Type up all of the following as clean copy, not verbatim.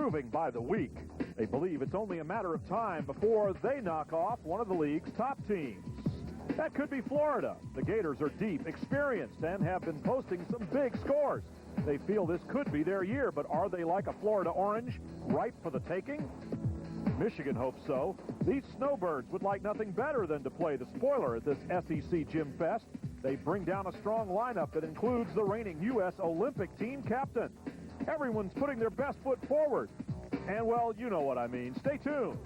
improving by the week. They believe it's only a matter of time before they knock off one of the league's top teams. That could be Florida. The Gators are deep, experienced, and have been posting some big scores. They feel this could be their year, but are they like a Florida Orange, ripe for the taking? Michigan hopes so. These snowbirds would like nothing better than to play the spoiler at this SEC Gym Fest. They bring down a strong lineup that includes the reigning U.S. Olympic team captain. Everyone's putting their best foot forward. And, well, you know what I mean. Stay tuned.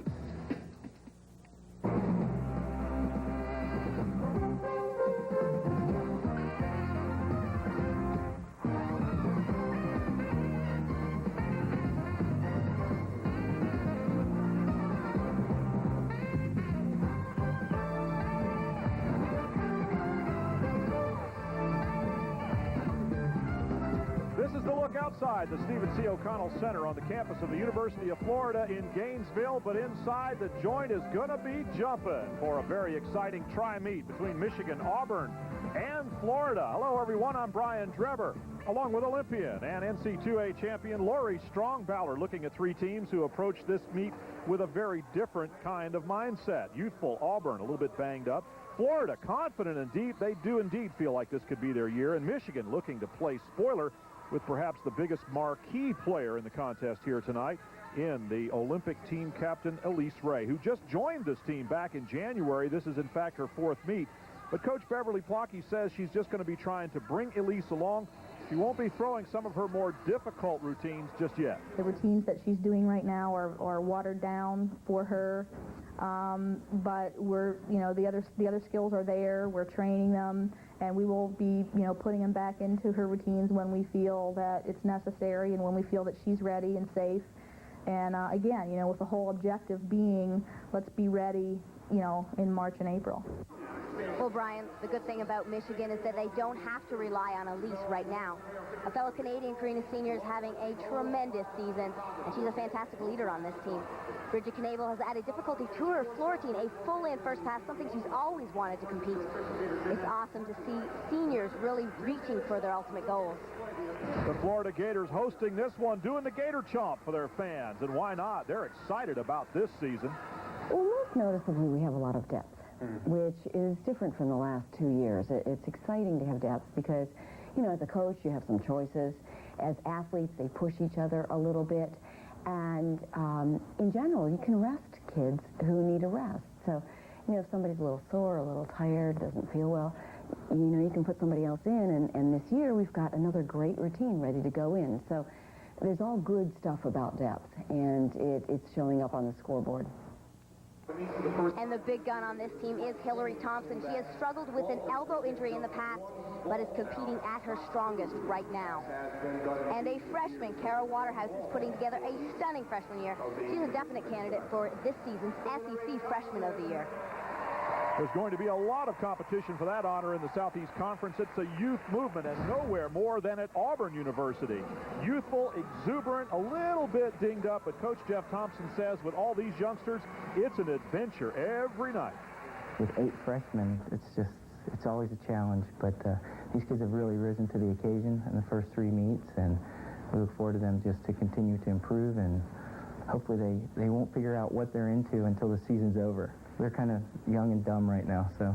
Outside the Stephen C. O'Connell Center on the campus of the University of Florida in Gainesville, but inside the joint is going to be jumping for a very exciting tri-meet between Michigan, Auburn, and Florida. Hello, everyone. I'm Brian Drever, along with Olympian and NCAA champion Lori Strong-Bowler, looking at three teams who approach this meet with a very different kind of mindset. Youthful Auburn, a little bit banged up. Florida, confident and deep. They do indeed feel like this could be their year. And Michigan looking to play spoiler with perhaps the biggest marquee player in the contest here tonight in the Olympic team captain Elise Ray, who just joined this team back in January. This is, in fact, her fourth meet. But Coach Beverly Plotke says she's just going to be trying to bring Elise along. She won't be throwing some of her more difficult routines just yet. The routines that she's doing right now are watered down for her. But we're, the other skills are there. We're training them, and we will be, putting them back into her routines when we feel that it's necessary and when we feel that she's ready and safe. And again, with the whole objective being, let's be ready, in March and April. Well, Brian, the good thing about Michigan is that they don't have to rely on Elise right now. A fellow Canadian, Karina Senior, is having a tremendous season, and she's a fantastic leader on this team. Bridget Knable has added difficulty to her floor routine, a full-in first pass, something she's always wanted to compete. It's awesome to see seniors really reaching for their ultimate goals. The Florida Gators hosting this one, doing the Gator Chomp for their fans, and why not? They're excited about this season. Well, most noticeably, we have a lot of depth, which is different from the last 2 years. It's exciting to have depth because, as a coach, you have some choices. As athletes, they push each other a little bit. And in general, you can rest kids who need a rest. So, if somebody's a little sore, a little tired, doesn't feel well, you can put somebody else in. And this year, we've got another great routine ready to go in. So there's all good stuff about depth, and it's showing up on the scoreboard. And the big gun on this team is Hillary Thompson. She has struggled with an elbow injury in the past, but is competing at her strongest right now. And a freshman, Kara Waterhouse, is putting together a stunning freshman year. She's a definite candidate for this season's SEC Freshman of the Year. There's going to be a lot of competition for that honor in the Southeast Conference. It's a youth movement, and nowhere more than at Auburn University. Youthful, exuberant, a little bit dinged up, but Coach Jeff Thompson says with all these youngsters, it's an adventure every night. With 8 freshmen, it's always a challenge, but these kids have really risen to the occasion in the first 3 meets, and we look forward to them just to continue to improve, and hopefully they won't figure out what they're into until the season's over. They're kind of young and dumb right now, so.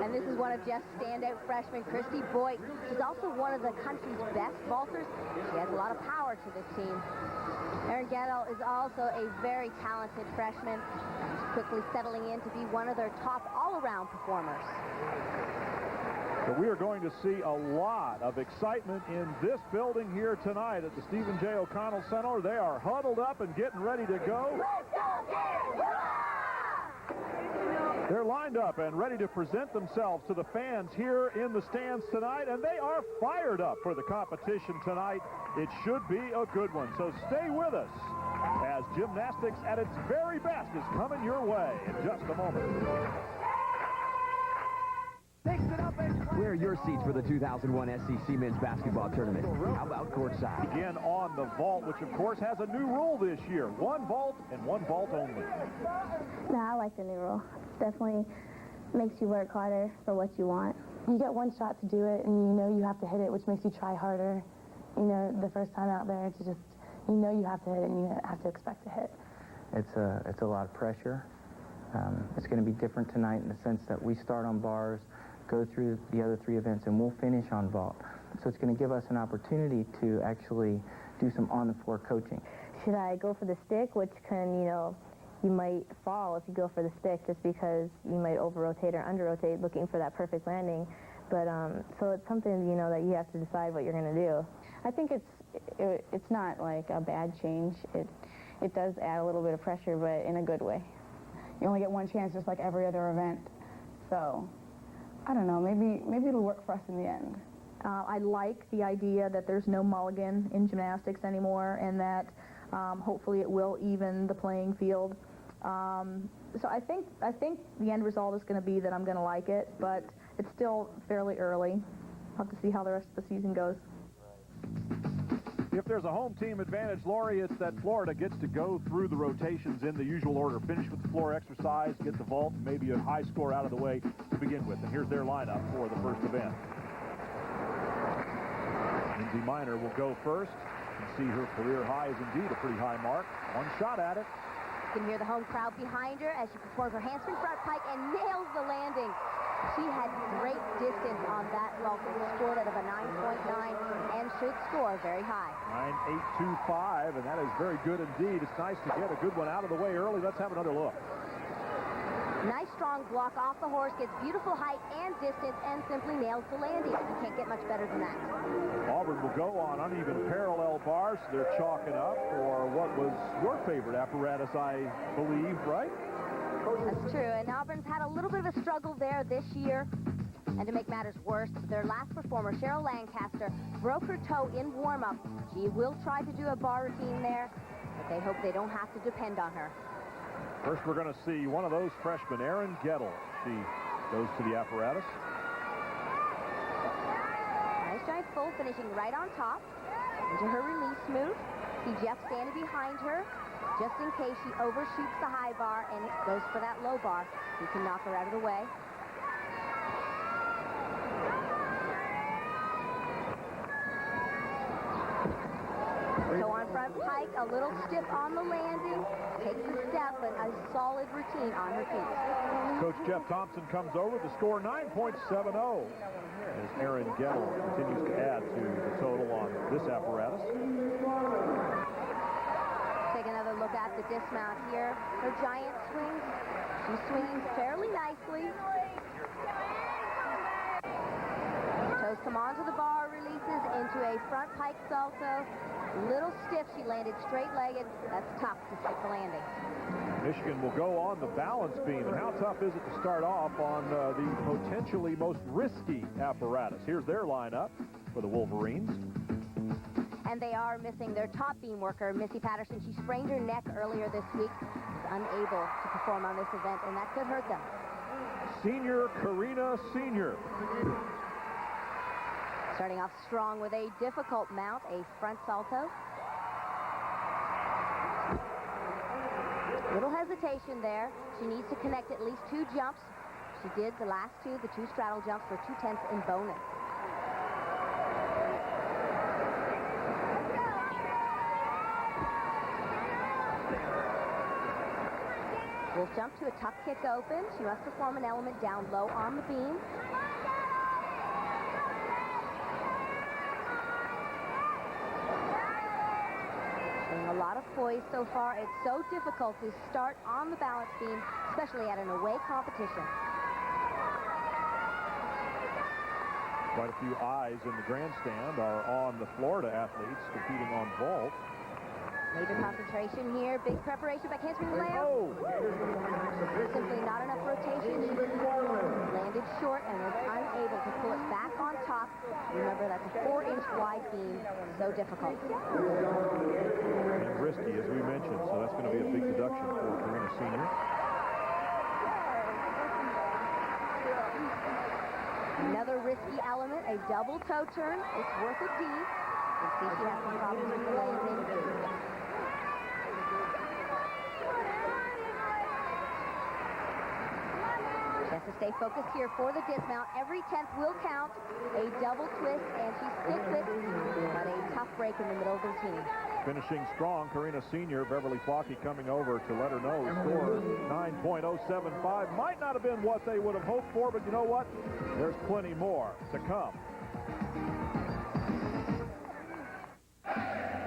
And this is one of Jeff's standout freshmen, Christy Boyd. She's also one of the country's best vaulters. She has a lot of power to this team. Erin Gettle is also a very talented freshman. She's quickly settling in to be one of their top all-around performers. But we are going to see a lot of excitement in this building here tonight at the Stephen J. O'Connell Center. They are huddled up and getting ready to go. They're lined up and ready to present themselves to the fans here in the stands tonight, and they are fired up for the competition tonight. It should be a good one, so stay with us as gymnastics at its very best is coming your way in just a moment. Where are your seats for the 2001 SEC Men's Basketball Tournament? How about courtside? Begin on the vault, which of course has a new rule this year. 1 vault and 1 vault only. No, I like the new rule. Definitely makes you work harder for what you want. You get one shot to do it, and you know you have to hit it, which makes you try harder. you know, the first time out there to just, you know you have to hit and you have to expect to hit. It's a lot of pressure. It's going to be different tonight in the sense that we start on bars, go through the other 3 events, and we'll finish on vault. So it's going to give us an opportunity to actually do some on-the-floor coaching. Should I go for the stick, which can, you know, you might fall if you go for the stick just because you might over-rotate or under-rotate looking for that perfect landing. But so it's something, you know, that you have to decide what you're going to do. I think it's not like a bad change. It does add a little bit of pressure, but in a good way. You only get one chance, just like every other event. So, I don't know, maybe it'll work for us in the end. I like the idea that there's no mulligan in gymnastics anymore, and that hopefully it will even the playing field. So I think the end result is going to be that I'm going to like it, but it's still fairly early. I'll have to see how the rest of the season goes. If there's a home team advantage, Lori, it's that Florida gets to go through the rotations in the usual order. Finish with the floor exercise, get the vault, maybe a high score out of the way to begin with. And here's their lineup for the first event. Lindsay Minor will go first. You can see her career high is indeed a pretty high mark. One shot at it. You can hear the home crowd behind her as she performs her handspring front pike and nails the landing. She had great distance on that vault and scored out of a 9.9 and should score very high. 9.825, and that is very good indeed. It's nice to get a good one out of the way early. Let's have another look. Nice strong block off the horse, gets beautiful height and distance, and simply nails the landing. You can't get much better than that. Auburn will go on uneven parallel bars. They're chalking up for what was your favorite apparatus, I believe, right? That's true, and Auburn's had a little bit of a struggle there this year. And to make matters worse, their last performer, Cheryl Lancaster, broke her toe in warm-up. She will try to do a bar routine there, but they hope they don't have to depend on her. First, we're going to see one of those freshmen, Erin Gettle. She goes to the apparatus. Nice giant full, finishing right on top. Into her release move. See Jeff standing behind her, just in case she overshoots the high bar and it goes for that low bar. You can knock her out of the way. So on front pike, a little stiff on the landing, takes a step, but a solid routine on her feet. Coach Jeff Thompson comes over to score 9.70 as Erin Gettle continues to add to the total on this apparatus. Take another look at the dismount here. Her giant swings. She's swinging fairly nicely. Toes come onto the bar, releases into a front pike salto. Little stiff, she landed straight-legged. That's tough to stick the landing. Michigan will go on the balance beam. And how tough is it to start off on the potentially most risky apparatus? Here's their lineup for the Wolverines. And they are missing their top beam worker, Missy Patterson. She sprained her neck earlier this week. She's unable to perform on this event, and that could hurt them. Senior Karina Senior. Starting off strong with a difficult mount, a front salto. Little hesitation there. She needs to connect at least 2 jumps. She did the last 2, the 2 straddle jumps for 2/10 in bonus. We'll jump to a tuck kick open. She must perform an element down low on the beam. A lot of poise so far. It's so difficult to start on the balance beam, especially at an away competition. Quite a few eyes in the grandstand are on the Florida athletes competing on vault. Major concentration here. Big preparation by handspring layout. Oh! Simply not enough rotation. Landed short and was unable to pull it back on top. Remember, that's a 4-inch wide beam. So difficult. And risky, as we mentioned, so that's going to be a big deduction for Karina Senior. Another risky element, a double toe turn. It's worth a D. You see she has some problems with the landing. Just is Stay focused here for the dismount. Every 10th will count. A double twist, and she sticks it, but a tough break in the middle of the routine. Finishing strong, Karina Senior, Beverly Flockey coming over to let her know her score 9.075. Might not have been what they would have hoped for, but you know what? There's plenty more to come.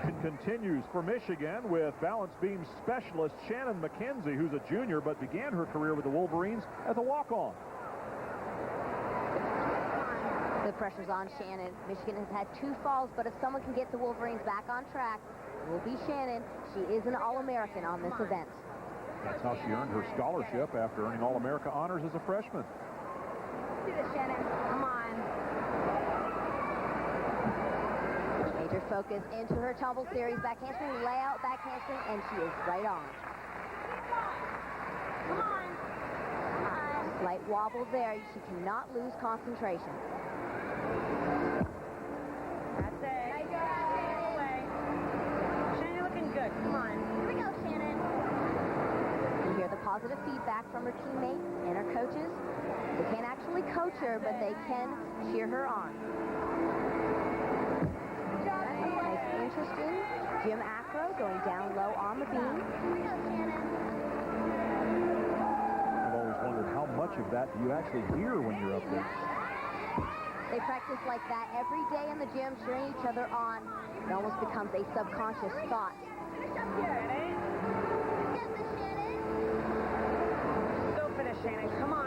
It continues for Michigan with balance beam specialist Shannon McKenzie, who's a junior but began her career with the Wolverines as a walk-on. The pressure's on Shannon. Michigan has had 2 falls, but if someone can get the Wolverines back on track, it will be Shannon. She is an All-American on this event. That's how she earned her scholarship after earning All-America honors as a freshman. Do this, Shannon. Come on. Major focus into her tumble series. Back handspring, layout, back handspring, and she is right on. Come on. Slight wobble there. She cannot lose concentration. That's it. Nice away. Shannon looking good. Come on. Here we go, Shannon. You hear the positive feedback from her teammates and her coaches. They can't actually coach her, but they can cheer her on. Nice, interesting gym acro going down low on the beam. I've always wondered how much of that do you actually hear when you're up there? They practice like that every day in the gym, cheering each other on. It almost becomes a subconscious thought. Go finish, Shannon. Come on.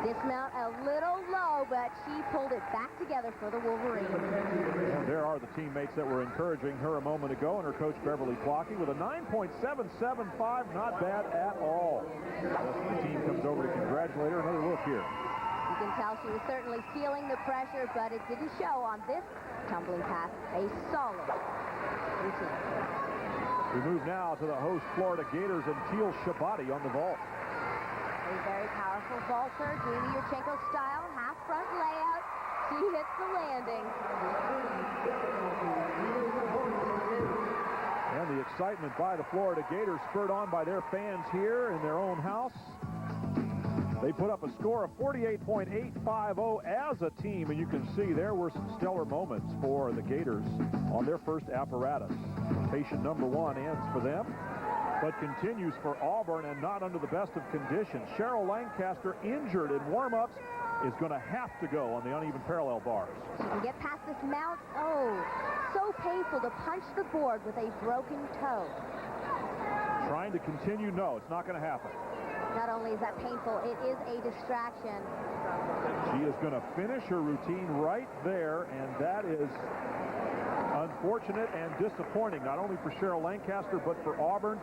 Dismount a little low, but she pulled it back together for the Wolverines. And there are the teammates that were encouraging her a moment ago, and her coach Beverly Flockey with a 9.775, not bad at all. The team comes over to congratulate her. Another look here. You can tell she was certainly feeling the pressure, but it didn't show on this tumbling pass. A solid routine. We move now to the host Florida Gators and Teal Shabati on the vault. A very powerful vaulter, doing the Yurchenko style, half front layout. She hits the landing. And the excitement by the Florida Gators spurred on by their fans here in their own house. They put up a score of 48.850 as a team, and you can see there were some stellar moments for the Gators on their first apparatus. Patient number 1 ends for them, but continues for Auburn and not under the best of conditions. Cheryl Lancaster, injured in warm-ups, is going to have to go on the uneven parallel bars. She can get past this mount. Oh, so painful to punch the board with a broken toe. Trying to continue, no, it's not going to happen. Not only is that painful, it is a distraction. She is going to finish her routine right there, and that is unfortunate and disappointing, not only for Cheryl Lancaster, but for Auburn.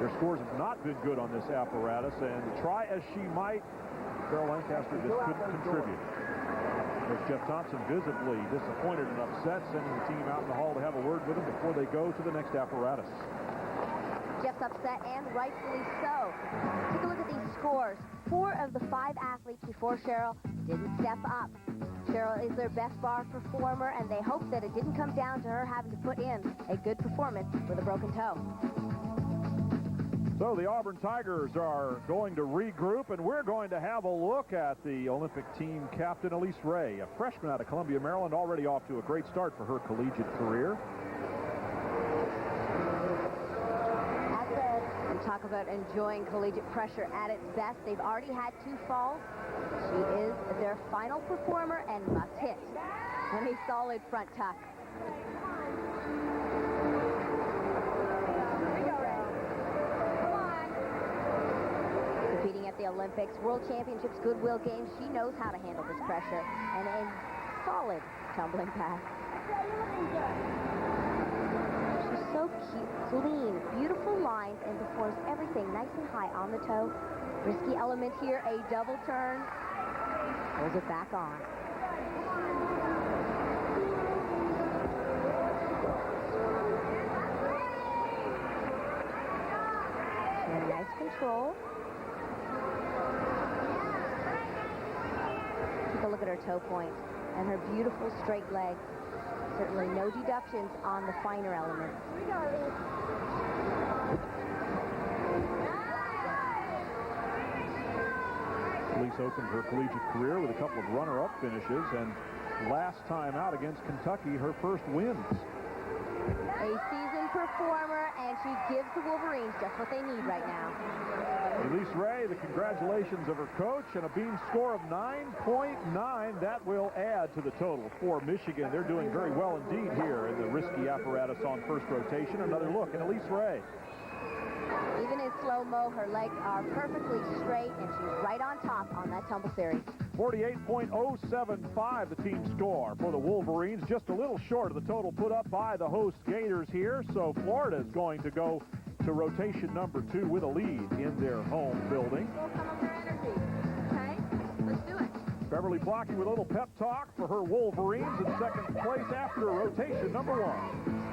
Their scores have not been good on this apparatus, and try as she might, Cheryl Lancaster just couldn't contribute. There's Jeff Thompson visibly disappointed and upset, sending the team out in the hall to have a word with them before they go to the next apparatus. Jeff's upset, and rightfully so. Take a look at these scores. 4 of the 5 athletes before Cheryl didn't step up. Cheryl is their best bar performer, and they hope that it didn't come down to her having to put in a good performance with a broken toe. So the Auburn Tigers are going to regroup, and we're going to have a look at the Olympic team captain, Elise Ray, a freshman out of Columbia, Maryland, already off to a great start for her collegiate career. Talk about enjoying collegiate pressure at its best. They've already had 2 falls. She is their final performer and must hit. And a solid front tuck. Competing at the Olympics, World Championships, Goodwill Games, she knows how to handle this pressure. And a solid tumbling pass. So cute, clean, beautiful lines, and performs everything nice and high on the toe. Risky element here, a double turn. Pulls it back on. And nice control. Take a look at her toe point and her beautiful straight leg. Certainly no deductions on the finer elements. Elise opened her collegiate career with a couple of runner-up finishes, and last time out against Kentucky, her first wins. A seasoned performer, and she gives the Wolverines just what they need right now. Elise Ray, the congratulations of her coach, and a beam score of 9.9. That will add to the total for Michigan. They're doing very well indeed here in the risky apparatus on first rotation. Another look at Elise Ray. Even in slow-mo, her legs are perfectly straight, and she's right on top on that tumble series. 48.075 the team score for the Wolverines, just a little short of the total put up by the host Gators here. So Florida is going to go to rotation number 2 with a lead in their home building. We'll come up their energy. Okay? Let's do it. Beverly Blocky with a little pep talk for her Wolverines in second place after rotation number 1.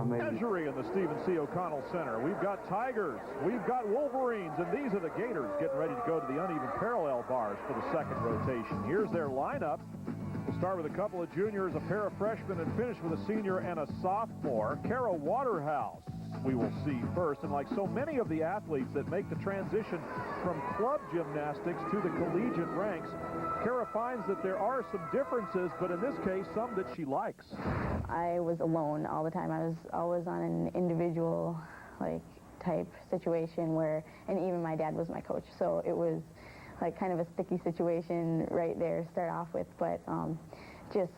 Measuring in the Stephen C. O'Connell Center. We've got Tigers, we've got Wolverines, and these are the Gators getting ready to go to the uneven parallel bars for the second rotation. Here's their lineup. We'll start with a couple of juniors, a pair of freshmen, and finish with a senior and a sophomore. Kara Waterhouse we will see first. And like so many of the athletes that make the transition from club gymnastics to the collegiate ranks, Kara finds that there are some differences, but in this case, some that she likes. I was alone all the time. I was always on an individual, type situation where, and even my dad was my coach, so it was kind of a sticky situation right there to start off with, but just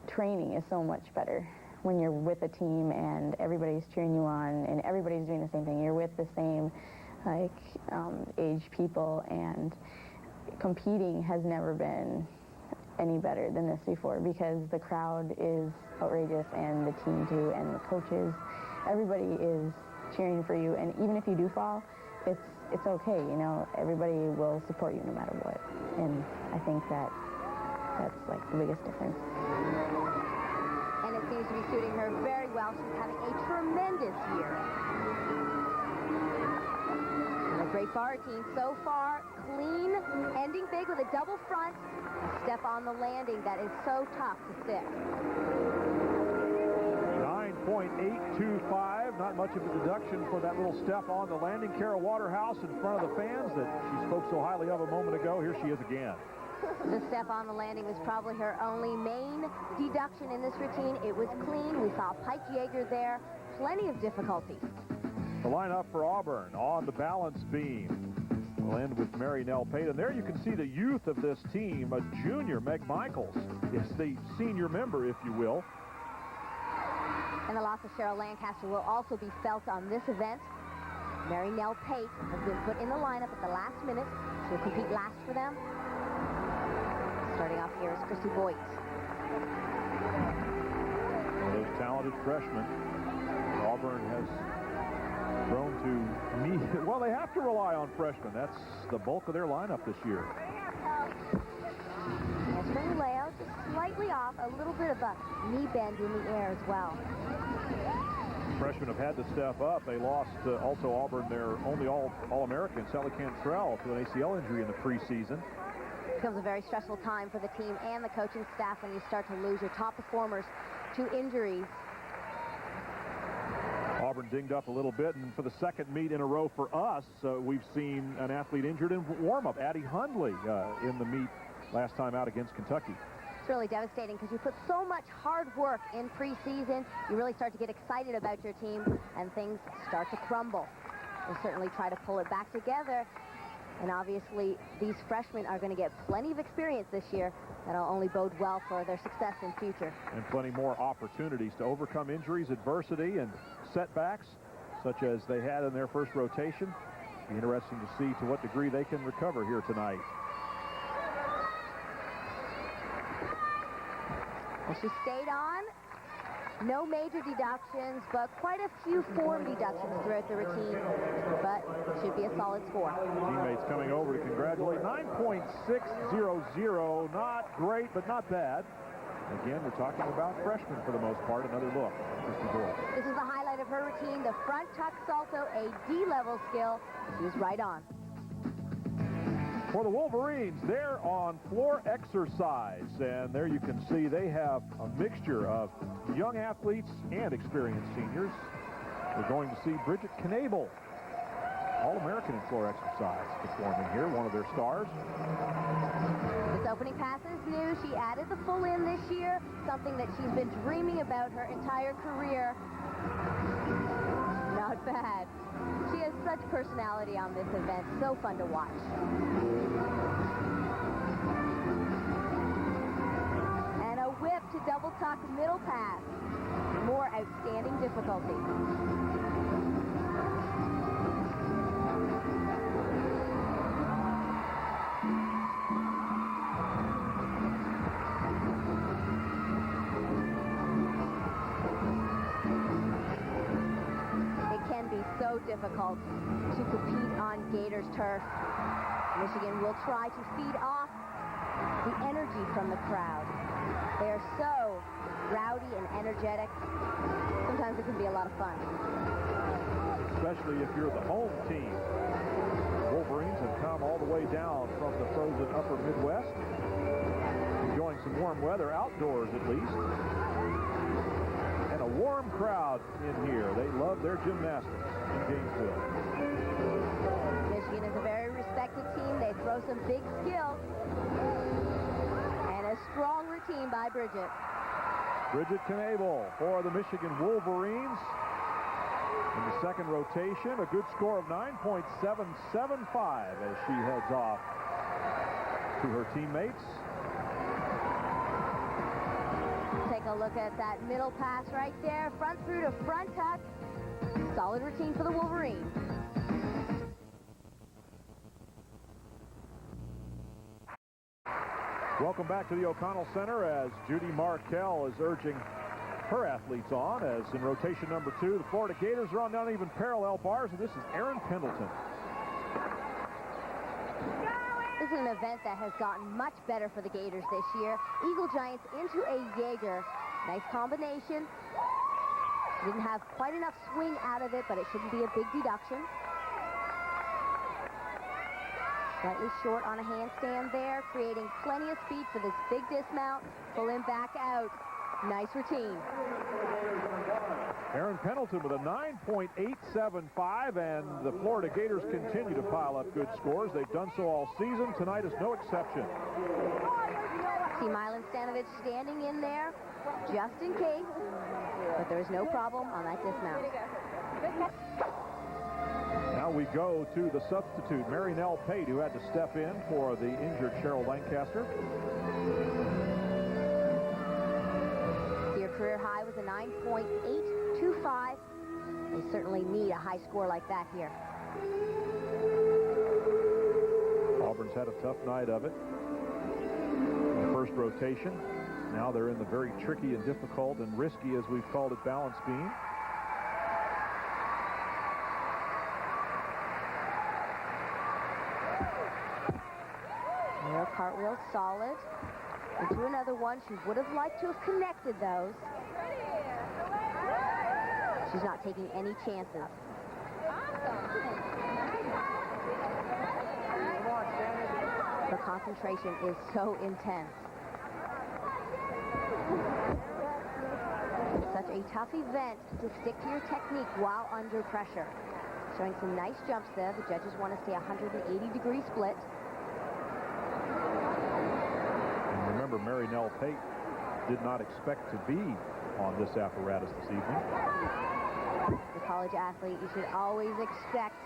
training is so much better when you're with a team and everybody's cheering you on and everybody's doing the same thing. You're with the same age people, and competing has never been any better than this before because the crowd is outrageous and the team too and the coaches. Everybody is cheering for you, and even if you do fall, it's okay, everybody will support you no matter what. And I think that's the biggest difference. And it seems to be suiting her very well. She's having a tremendous year. And a great bar routine so far. Clean, ending big with a double front. A step on the landing that is so tough to stick. 9.825, not much of a deduction for that little step on the landing. Kara Waterhouse in front of the fans that she spoke so highly of a moment ago. Here she is again. The step on the landing was probably her only main deduction in this routine. It was clean. We saw Pike Yeager there. Plenty of difficulty. The lineup for Auburn on the balance beam. We'll end with Mary Nell Payton. There you can see the youth of this team. A junior, Meg Michaels, is the senior member, if you will. And the loss of Cheryl Lancaster will also be felt on this event. Mary Nell Pate has been put in the lineup at the last minute. She'll compete last for them. Starting off here is Christy Boyce. One of those talented freshmen. Auburn has grown to meet. Well, they have to rely on freshmen. That's the bulk of their lineup this year. And spring layout just slightly off, a little bit of a knee bend in the air as well. Freshmen have had to step up. They lost also Auburn their only All-American, Sally Cantrell, to an ACL injury in the preseason. It becomes a very stressful time for the team and the coaching staff when you start to lose your top performers to injuries. Auburn dinged up a little bit, and for the second meet in a row for us, we've seen an athlete injured in warm-up, Addie Hundley, in the meet last time out against Kentucky. It's really devastating because you put so much hard work in preseason. You really start to get excited about your team, and things start to crumble. We'll certainly try to pull it back together. And obviously, these freshmen are going to get plenty of experience this year. That'll only bode well for their success in future. And plenty more opportunities to overcome injuries, adversity, and setbacks, such as they had in their first rotation. Be interesting to see to what degree they can recover here tonight. Well, she stayed on. No major deductions, but quite a few form deductions throughout the routine. But it should be a solid score. Teammates coming over to congratulate. 9.600, not great, but not bad. Again, we're talking about freshmen for the most part. Another look. This is the highlight of her routine, the front tuck salto, a D-level skill. She was right on. For the Wolverines, they're on floor exercise, and there you can see they have a mixture of young athletes and experienced seniors. We're going to see Bridget Knabel All-American in floor exercise performing here, one of their stars. This opening pass is new. She added the full in this year, something that she's been dreaming about her entire career. Not bad. She has such personality on this event. So fun to watch. And a whip to double tuck middle pass. More outstanding difficulty. So difficult to compete on Gators turf. Michigan will try to feed off the energy from the crowd. They are so rowdy and energetic. Sometimes it can be a lot of fun. Especially if you're the home team. The Wolverines have come all the way down from the frozen upper Midwest, enjoying some warm weather outdoors at least. And a warm crowd in here. They love their gymnastics in Gainesville. Michigan is a very respected team. They throw some big skill. And a strong routine by Bridget. Bridget Knebel for the Michigan Wolverines. In the second rotation, a good score of 9.775 as she heads off to her teammates. Take a look at that middle pass right there. Front through to front tuck. Solid routine for the Wolverines. Welcome back to the O'Connell Center as Judy Markell is urging her athletes on, as in rotation number 2, the Florida Gators are on uneven parallel bars, and this is Erin Pendleton. This is an event that has gotten much better for the Gators this year. Eagle Giants into a Jaeger. Nice combination. Didn't have quite enough swing out of it, but it shouldn't be a big deduction. Slightly short on a handstand there, creating plenty of speed for this big dismount. Pull him back out. Nice routine. Erin Pendleton with a 9.875, and the Florida Gators continue to pile up good scores. They've done so all season. Tonight is no exception. See Milan Stanovic standing in there just in case, but there is no problem on that dismount. Now we go to the substitute, Mary Nell Pate, who had to step in for the injured Cheryl Lancaster. Your career high was a 9.825. They certainly need a high score like that here. Auburn's had a tough night of it in the first rotation. Now they're in the very tricky and difficult and risky, as we've called it, balance beam. Their cartwheel solid. Into another one. She would have liked to have connected those. She's not taking any chances. Her concentration is so intense. It's such a tough event to stick to your technique while under pressure. Showing some nice jumps there. The judges want to see a 180-degree split. Remember, Mary Nell Pate did not expect to be on this apparatus this evening. The college athlete, you should always expect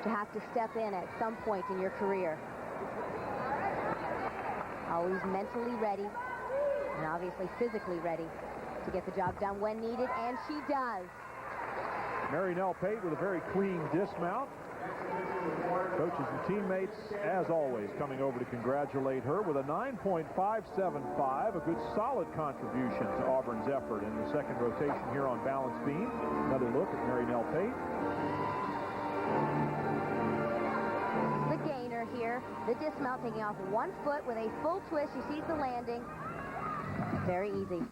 to have to step in at some point in your career. Always mentally ready and obviously physically ready to get the job done when needed, and she does. Mary Nell Pate with a very clean dismount. Coaches and teammates, as always, coming over to congratulate her with a 9.575, a good solid contribution to Auburn's effort in the second rotation here on balance beam. Another look at Mary Nell Pate. The gainer here, the dismount taking off 1 foot with a full twist. She sees the landing. Very easy.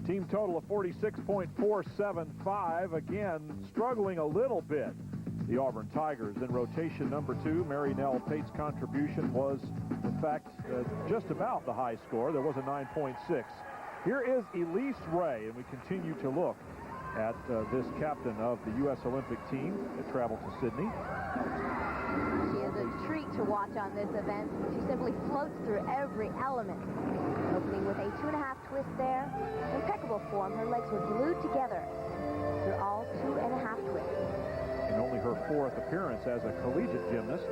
Team total of 46.475. Again, struggling a little bit. The Auburn Tigers. In rotation number 2, Mary Nell Pate's contribution was, in fact, just about the high score. There was a 9.6. Here is Elise Ray, and we continue to look at this captain of the U.S. Olympic team that traveled to Sydney. She is a treat to watch on this event. She simply floats through every element. Opening with a 2.5 twist there. Impeccable form. Her legs were glued together through all 2.5 twists. In only her 4th appearance as a collegiate gymnast.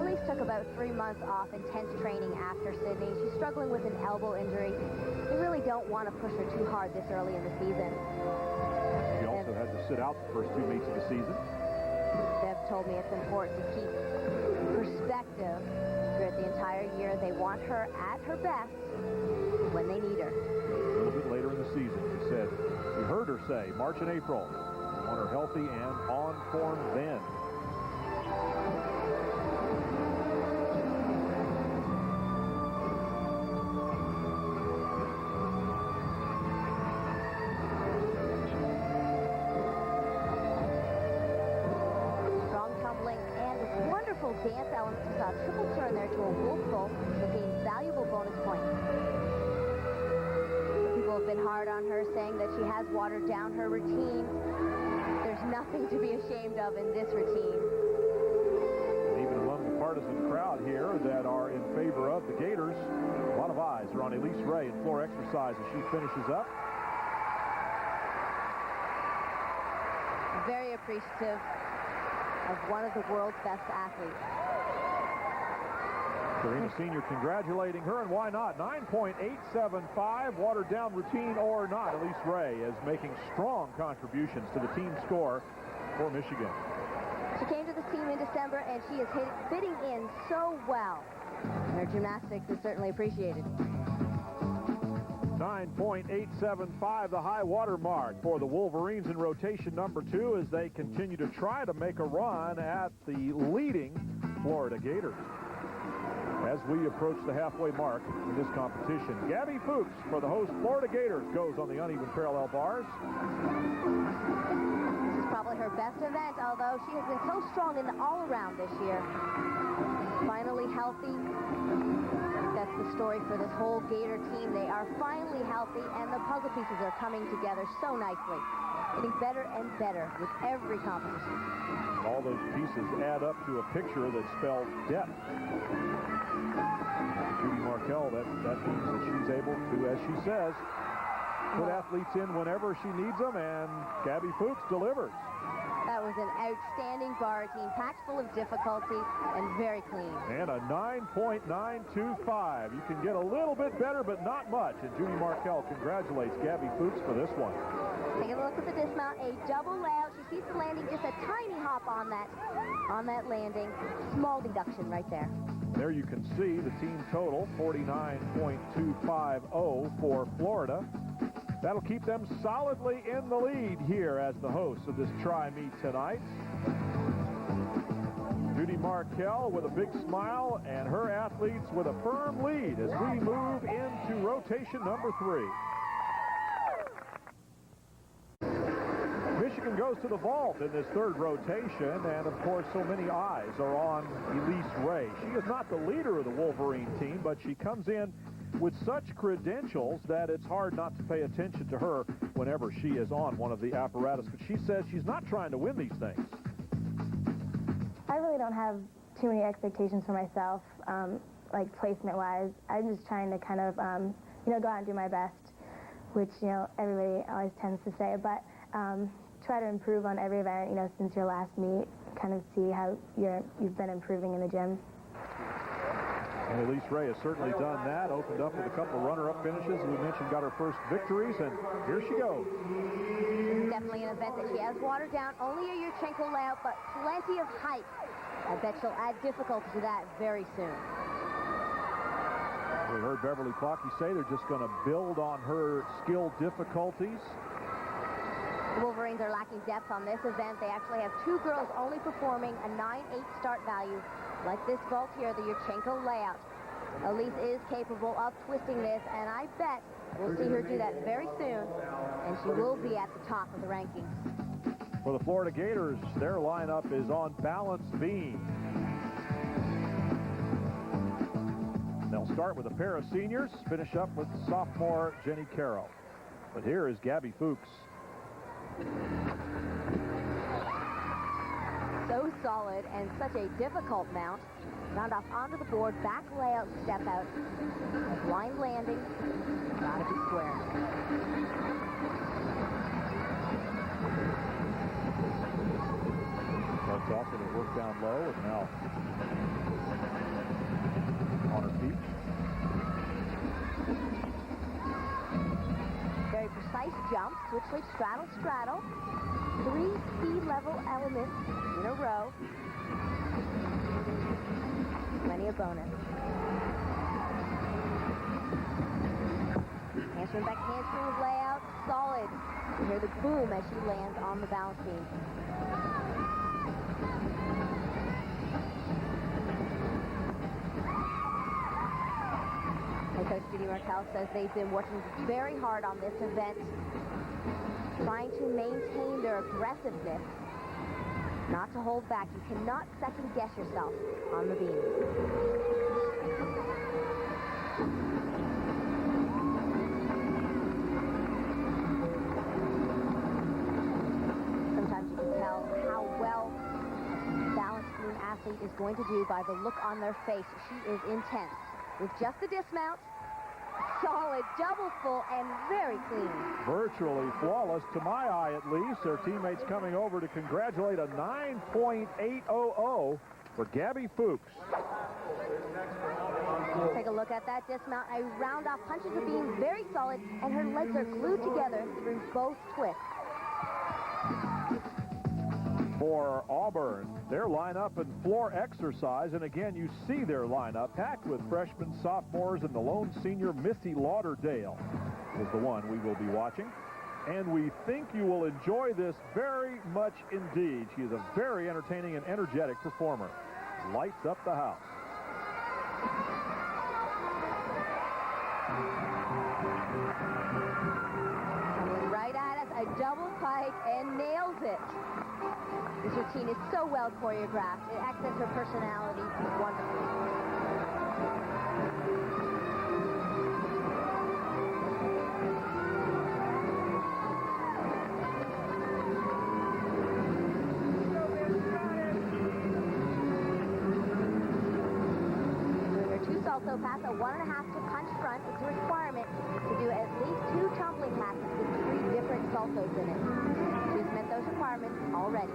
Elise took about 3 months off intense training after Sydney. She's struggling with an elbow injury. They really don't want to push her too hard this early in the season. She also had to sit out the first 2 meets of the season. Bev told me it's important to keep perspective throughout the entire year. They want her at her best when they need her. A little bit later in the season, she said, we heard her say March and April. We want her healthy and on form then. Dance elements. We saw a triple turn there to a wolf pull that gained valuable bonus points. People have been hard on her, saying that she has watered down her routine. There's nothing to be ashamed of in this routine. And even among the partisan crowd here that are in favor of the Gators, a lot of eyes are on Elise Ray in floor exercise as she finishes up. Very appreciative of one of the world's best athletes. Serena Senior congratulating her, and why not? 9.875, watered down routine or not. Elise Ray is making strong contributions to the team score for Michigan. She came to this team in December, and she is fitting in so well. Her gymnastics is certainly appreciated. 9.875, the high water mark for the Wolverines in rotation number 2 as they continue to try to make a run at the leading Florida Gators. As we approach the halfway mark in this competition, Gabby Fuchs for the host Florida Gators goes on the uneven parallel bars. This is probably her best event, although she has been so strong in the all-around this year. Finally healthy. That's the story for this whole Gator team. They are finally healthy, and the puzzle pieces are coming together so nicely. Getting better and better with every competition. All those pieces add up to a picture that spells depth. Judy Markell, that means that she's able to, as she says, put athletes in whenever she needs them, and Gabby Fuchs delivers. That was an outstanding bar team, packed full of difficulty and very clean. And a 9.925. You can get a little bit better, but not much. And Judy Markell congratulates Gabby Fuchs for this one. Take a look at the dismount, a double layout. She sees the landing, just a tiny hop on that landing. Small deduction right there. There you can see the team total, 49.250 for Florida. That'll keep them solidly in the lead here as the hosts of this tri-meet tonight. Judy Markell with a big smile and her athletes with a firm lead as we move into rotation number 3. Michigan goes to the vault in this third rotation, and of course so many eyes are on Elise Ray. She is not the leader of the Wolverine team, but she comes in with such credentials that it's hard not to pay attention to her whenever she is on one of the apparatus. But she says she's not trying to win these things. I really don't have too many expectations for myself, like placement-wise. I'm just trying to kind of, go out and do my best, which, everybody always tends to say. But try to improve on every event, since your last meet, kind of see how you've been improving in the gym. And Elise Ray has certainly done that, opened up with a couple of runner-up finishes. We mentioned got her first victories, and here she goes. Definitely an event that she has watered down. Only a Yurchenko layout, but plenty of height. I bet she'll add difficulty to that very soon. We heard Beverly Clockey say they're just going to build on her skill difficulties. The Wolverines are lacking depth on this event. They actually have 2 girls only performing a 9.8 start value. Like this vault here, the Yurchenko layout. Elise is capable of twisting this, and I bet we'll see her do that very soon, and she will be at the top of the rankings. For the Florida Gators, their lineup is on balance beam. They'll start with a pair of seniors, finish up with sophomore Jenny Carroll. But here is Gabby Fuchs. So solid and such a difficult mount. Round off onto the board, back layout, step out. Blind landing. Gotta be square. Starts off with a work down low and now on her feet. Very precise jump, switch leg, straddle, straddle. 3 speed level elements in a row. Plenty of bonus. Handspring back, handspring layout, solid. You hear the boom as she lands on the balance beam. And Coach Judy Martell says they've been working very hard on this event, trying to maintain their aggressiveness, not to hold back. You cannot second guess yourself on the beam. Sometimes you can tell how well a balance beam athlete is going to do by the look on their face. She is intense. With just a dismount, solid, double full, and very clean. Virtually flawless, to my eye at least. Their teammates coming over to congratulate a 9.800 for Gabby Fuchs. Take a look at that dismount. A round off, punches the beam, very solid, and her legs are glued together through both twists. For Auburn, their lineup and floor exercise, and again, you see their lineup packed with freshmen, sophomores, and the lone senior, Missy Lauderdale, is the one we will be watching. And we think you will enjoy this very much indeed. She is a very entertaining and energetic performer. Lights up the house. Coming right at us, a double pike, and nails it. This routine is so well choreographed. It accents her personality wonderfully. Doing her 2 salto pass, a 1.5 to punch front. It's a requirement to do at least 2 tumbling passes with 3 different saltos in it. She's met those requirements already.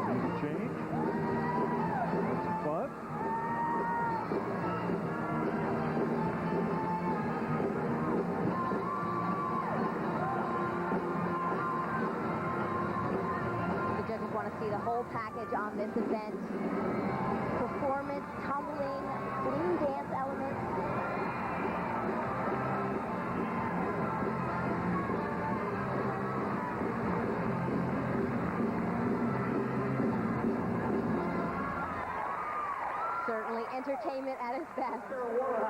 Easy change. That's some fun. The judges want to see the whole package on this event. Performance, tumbling, clean dance elements. Certainly entertainment at its best.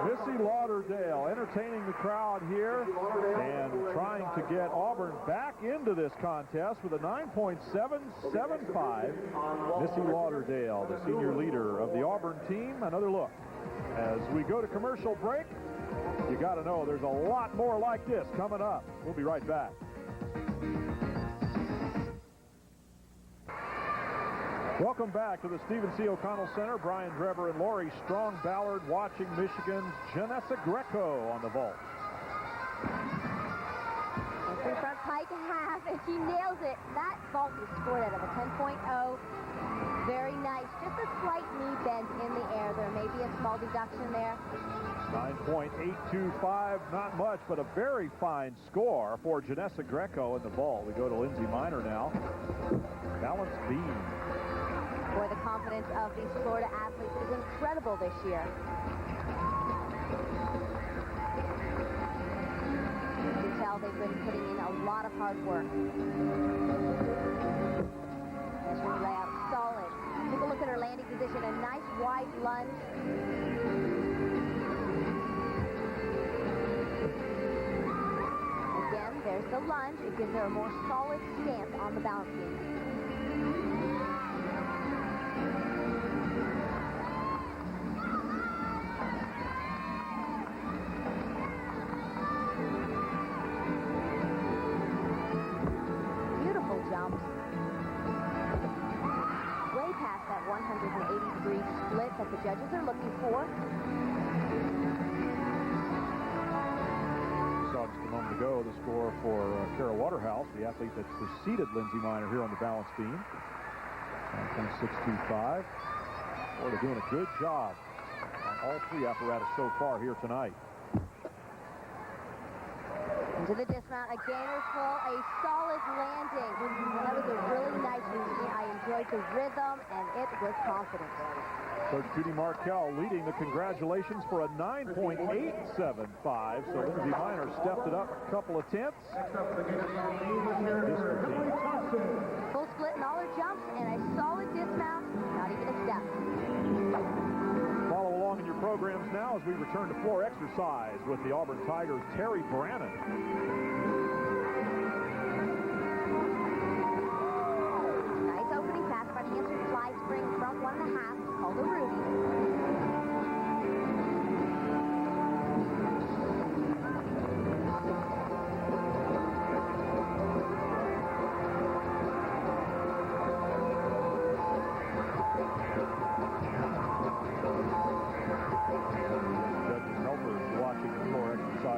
Missy Lauderdale entertaining the crowd here and trying to get Auburn back into this contest with a 9.775. Missy Lauderdale, the senior leader of the Auburn team. Another look. As we go to commercial break, you got to know there's a lot more like this coming up. We'll be right back. Welcome back to the Stephen C. O'Connell Center. Brian Drever and Lori Strong-Ballard watching Michigan's Janessa Greco on the vault. In front pike half, and she nails it. That vault is scored out of a 10.0. Very nice. Just a slight knee bend in the air. There may be a small deduction there. 9.825, not much, but a very fine score for Janessa Greco in the vault. We go to Lindsay Minor now. Balance beam. Boy, the confidence of these Florida athletes is incredible this year. You can tell they've been putting in a lot of hard work. Measuring layout, solid. Take a look at her landing position, a nice wide lunge. Again, there's the lunge. It gives her a more solid stance on the balance beam. they're looking for. Saw just a moment ago the score for Kara Waterhouse, the athlete that preceded Lindsey Minor here on the balance beam. 9.625. Boy, they're doing a good job on all three apparatus so far here tonight. Into the dismount, a gainer full, a solid landing. That was a really nice routine. I enjoyed the rhythm, and it was confident. Coach Judy Markell leading the congratulations for a 9.875. So Lindsey Minor stepped it up a couple of tenths. Full split in all her jumps and a solid dismount, not even a step. Follow along in your programs now as we return to floor exercise with the Auburn Tigers' Terry Brannon. Nice opening pass by the answer fly spring front 1.5, called a Ruby.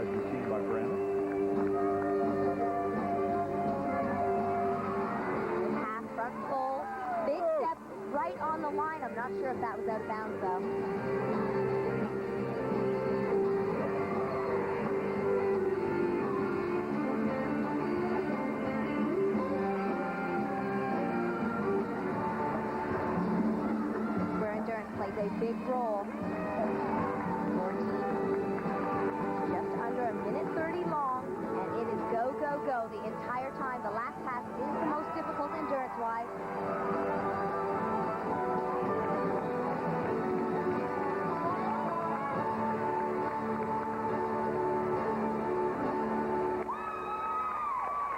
Routine by Brannon. Half front full. Big step right on the line. I'm not sure if that was out of bounds, though. Where endurance plays a big role. A minute 30 long, and it is go, go, go the entire time. The last pass is the most difficult endurance-wise.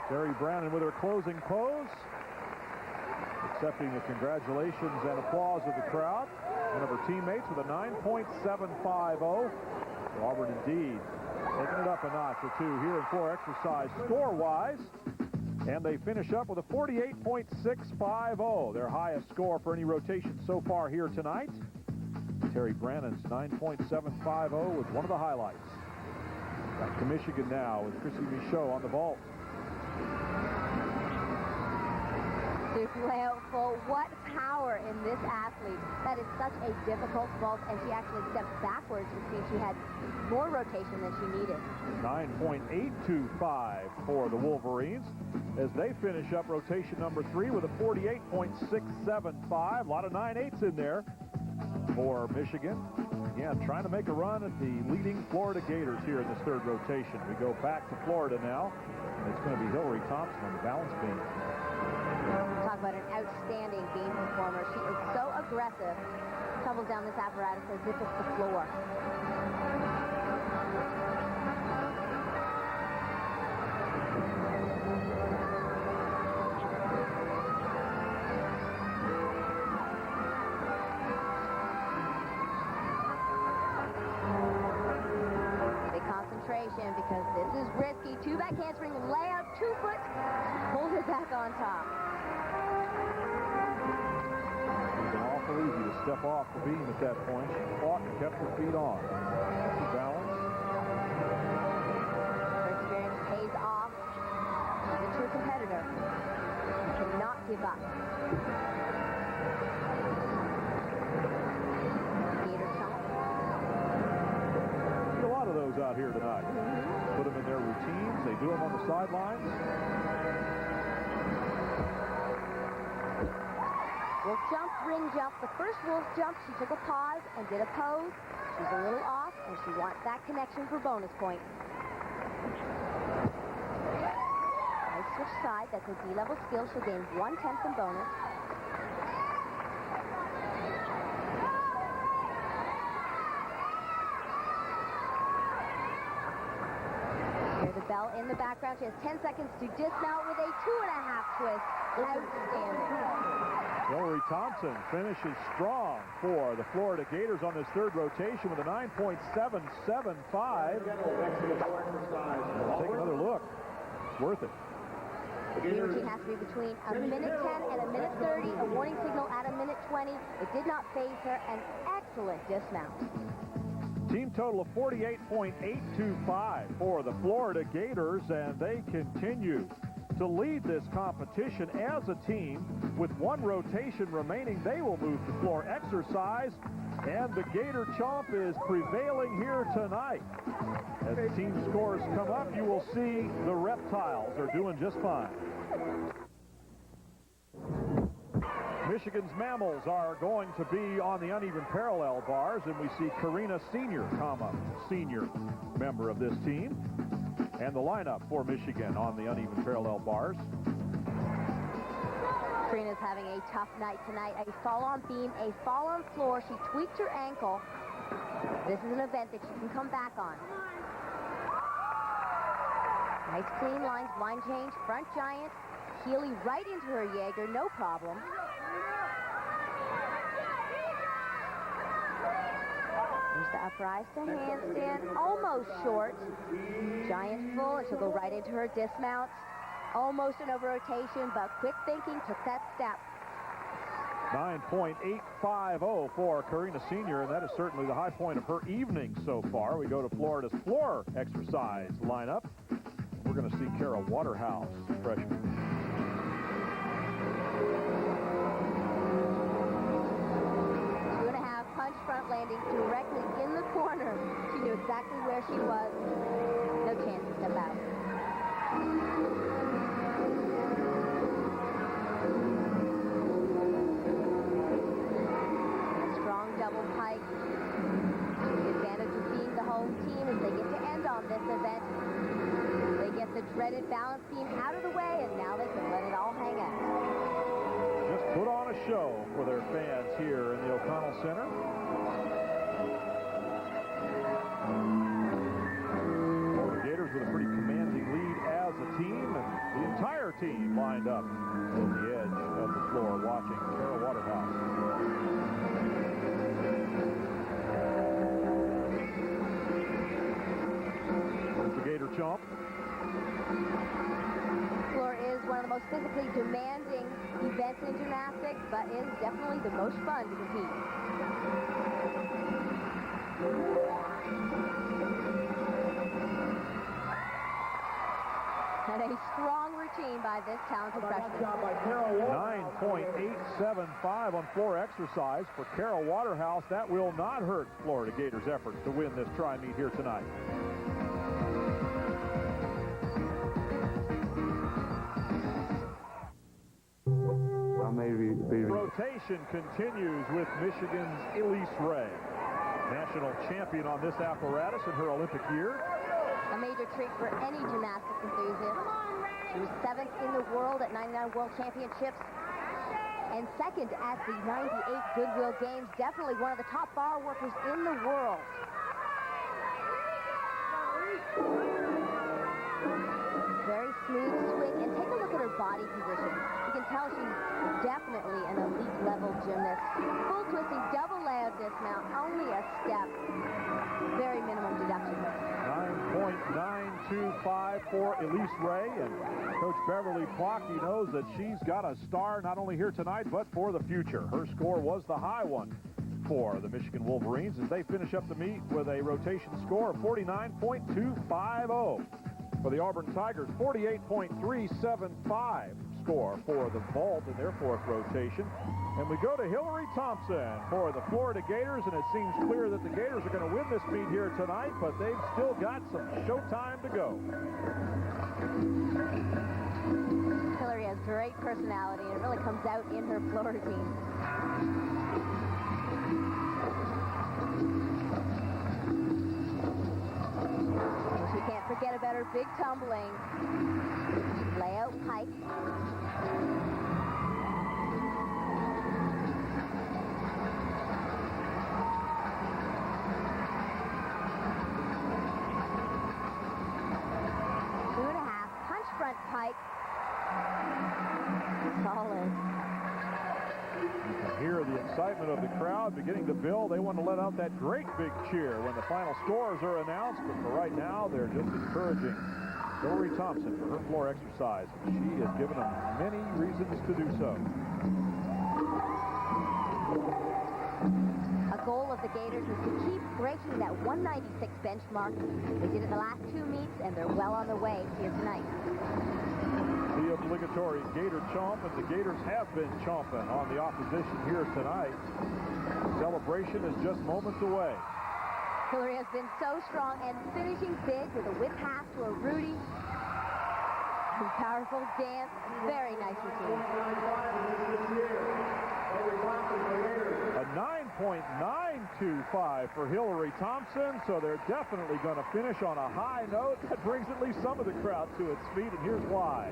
Terry Brannon with her closing pose, accepting the congratulations and applause of the crowd. One of her teammates with a 9.750. Auburn indeed taking it up a notch or two here in floor exercise score-wise. And they finish up with a 48.650, their highest score for any rotation so far here tonight. Terry Brannon's 9.750 was one of the highlights. Back to Michigan now with Chrissy Michaud on the vault. Super layout full. What power in this athlete. That is such a difficult vault, and she actually stepped backwards, which means she had more rotation than she needed. 9.825 for the Wolverines as they finish up rotation number 3 with a 48.675. A lot of 9.8s in there for Michigan. Again, trying to make a run at the leading Florida Gators here in this third rotation. We go back to Florida now, and it's going to be Hillary Thompson on the balance beam. Talk about an outstanding beam performer. She is so aggressive. Tumbles down this apparatus as if it's the floor. Big concentration because this is risky. Two back handspring, layout, 2 foot, pulls it back on top. Easy to step off the beam at that point. She fought and kept her feet on. Balance. Her experience pays off. She's a true competitor. She cannot give up. Gator chomp. A lot of those out here tonight. Put them in their routines. They do them on the sidelines. Wolf jump, ring jump. The first wolf jump, she took a pause and did a pose. She's a little off, and she wants that connection for bonus point. Nice switch side. That's a D-level skill. She'll gain 1/10 in bonus. Hear the bell in the background. She has 10 seconds to dismount with a 2.5 twist. Outstanding. Hillary Thompson finishes strong for the Florida Gators on this third rotation with a 9.775. Take another look. It's worth it. The routine has to be between a minute 10 and a minute 30. A warning signal at a minute 20. It did not phase her. An excellent dismount. Team total of 48.825 for the Florida Gators, and they continue to lead this competition as a team. With one rotation remaining, they will move to floor exercise, and the Gator Chomp is prevailing here tonight. As the team scores come up, you will see the Reptiles are doing just fine. Michigan's Mammals are going to be on the uneven parallel bars, and we see Karina Senior come up, senior member of this team. And the lineup for Michigan on the uneven parallel bars. Karina's having a tough night tonight. A fall on beam, a fall on floor. She tweaked her ankle. This is an event that she can come back on. Nice clean lines, line change, front giant. Healy right into her Jaeger, no problem. There's the uprise to handstand, almost short. Giant full, and she'll go right into her dismount. Almost an over-rotation, but quick thinking, took that step. 9.850 for Karina Senior, and that is certainly the high point of her evening so far. We go to Florida's floor exercise lineup. We're going to see Kara Waterhouse, freshman. 2.5 punch front landing directly in the corner. She knew exactly where she was. No chance to step out. Strong double pike. The advantage of being the home team as they get to end on this event. They get the dreaded balance beam out of the way, and now they can let it all hang out. Just put on a show for their fans here in the O'Connell Center. Florida Gators with a pretty commanding lead as a team, and the entire team lined up on the edge of the floor watching Kara Waterhouse. There's the Gator Chomp. Floor is one of the most physically demanding events in gymnastics, but is definitely the most fun to compete. And a strong routine by this talented freshman. 9.875 on floor exercise for Kara Waterhouse. That will not hurt Florida Gators' efforts to win this tri-meet here tonight. Rotation continues with Michigan's Elise Ray, national champion on this apparatus in her Olympic year. A major treat for any gymnastics enthusiast. She was 7th in the world at 99 World Championships and 2nd at the 98 Goodwill Games. Definitely one of the top bar workers in the world. Very smooth swing, and take a look at her body position. You can tell she's definitely an elite level gymnast. Full twisting, double layout dismount, only a step. Very minimum deduction. 9.925 for Elise Ray, and Coach Beverly Plocky knows that she's got a star not only here tonight, but for the future. Her score was the high one for the Michigan Wolverines as they finish up the meet with a rotation score of 49.250. For the Auburn Tigers, 48.375 score for the vault in their fourth rotation. And we go to Hillary Thompson for the Florida Gators, and it seems clear that the Gators are going to win this meet here tonight, but they've still got some showtime to go. Hillary has great personality, and it really comes out in her floor routine. She can't forget about her big tumbling. Layout pike. Front pike. Solid. You can hear the excitement of the crowd beginning to build. They want to let out that great big cheer when the final scores are announced, but for right now, they're just encouraging Hillary Thompson for her floor exercise. She has given them many reasons to do so. A goal of the Gators is to keep breaking that 196 benchmark. They did it the last 2 meets, and they're well on their way here tonight. The obligatory Gator chomp, and the Gators have been chomping on the opposition here tonight. Celebration is just moments away. Hillary has been so strong and finishing big with a whip pass to a Rudy. Powerful dance, very nice routine. A 9.925 for Hillary Thompson, so they're definitely going to finish on a high note. That brings at least some of the crowd to its feet, and here's why.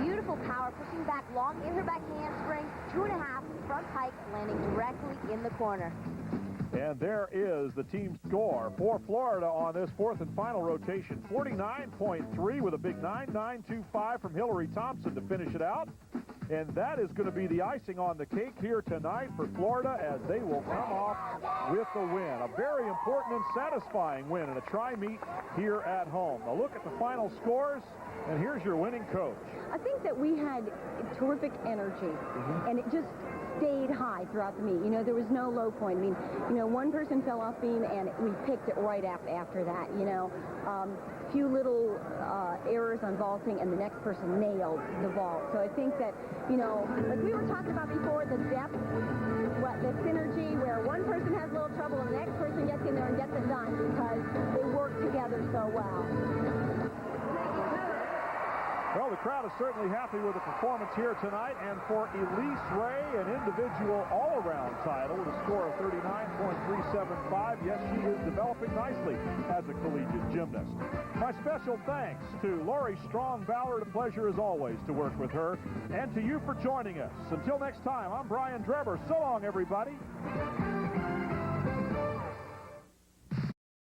Beautiful power, pushing back long in her back handspring, 2.5 front pike, landing directly in the corner. And there is the team score for Florida on this fourth and final rotation. 49.3 with a big 9.925 from Hillary Thompson to finish it out. And that is going to be the icing on the cake here tonight for Florida as they will come off with the win. A very important and satisfying win in a tri-meet here at home. Now look at the final scores, and here's your winning coach. I think that we had terrific energy, and it just stayed high throughout the meet. You know, there was no low point. I mean, you know, one person fell off beam, and we picked it right after that, you know. Few little errors on vaulting, and the next person nailed the vault. So I think that, you know, like we were talking about before, the depth, the synergy, where one person has a little trouble and the next person gets in there and gets it done because they work together so well. Well, the crowd is certainly happy with the performance here tonight, and for Elise Ray, an individual all-around title with a score of 39.375. Yes, she is developing nicely as a collegiate gymnast. My special thanks to Lori Strong-Ballard. A pleasure, as always, to work with her, and to you for joining us. Until next time, I'm Brian Drebber. So long, everybody.